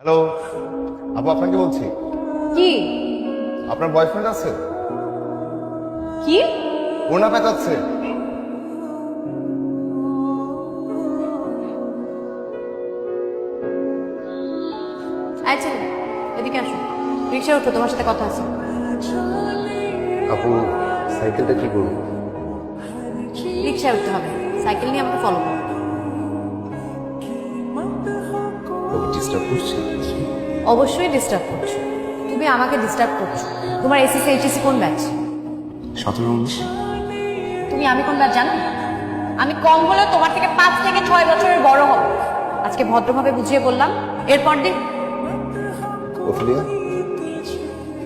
Hello আপু, আপনাকে বলছি। কি আপনার বয়ফ্রেন্ড আছে? কি ওনা পেঁচাচ্ছে। আচ্ছা, এদিকে আসো, রিক্সা উঠো, তোমার সাথে কথা আছে। আপু সাইকেলটা কি করবো? রিক্সায় উঠতে হবে, সাইকেল নিয়ে আমাকে ফলো করো। ডিস্টার্ব করছি? অবশ্যই ডিস্টার্ব করছো, তুমি আমাকে ডিস্টার্ব করছো। তোমার এসএসসি এইচএসসি কোন ব্যাচ? 17-19। তুমি আমি কোন ব্যাচ জানো? আমি কম হলেও তোমার থেকে 5 থেকে 6 বছরের বড় হব। আজকে ভদ্রভাবে বুঝিয়ে বললাম, এরপর দিন ওফিলিয়া,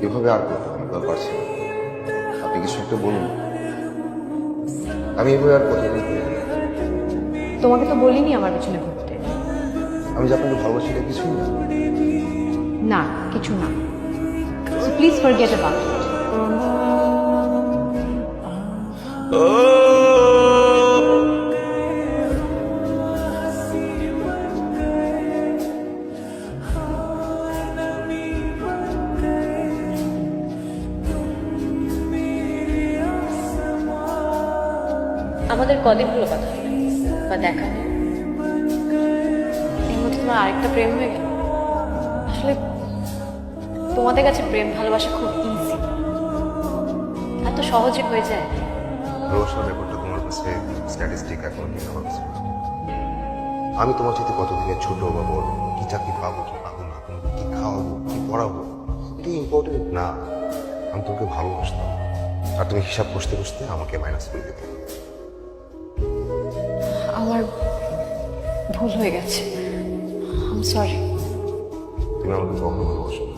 এভাবে আর পারছি না। আপনি কিছু একটা বলুন, আমি এভাবে আর কথা বলতে পারি না। তোমাকে তো বলিনি আমার পেছনে ঘুরতে। আমি যে আপনাকে ভালোবাসি এটা কিছুই না। না, কিছু না, প্লিজ ফরগেট অ্যাবাউট ইট। আমাদের কদিন হলো কথা হলো বা দেখা হলো, এর মধ্যে তোমার আরেকটা প্রেম হয়ে গেল। আসলে তোমাদের কাছে প্রেম ভালোবাসা খুব ইজি, এত সহজে হয়ে যায়। ভালোবাসার ব্যাপারটা তোমার কাছে স্ট্যাটিস্টিক এখন কি আমার কাছে না। আমি তোমার সাথে কতদিনের ছোট বা বড়, কি চাকরি পাবো কি পাবো না, তোমাকে কি খাওয়াবো কি পড়াবো, এটা ইম্পর্টেন্ট না। আমি তোমাকে ভালোবাসতাম, আর তুমি হিসাব কষতে কষতে আমাকে মাইনাস করে দিতে। আমার ভুল হয়ে গেছে, আই এম সরি। তুমি আমাকে কখনো ভালোবাসো না।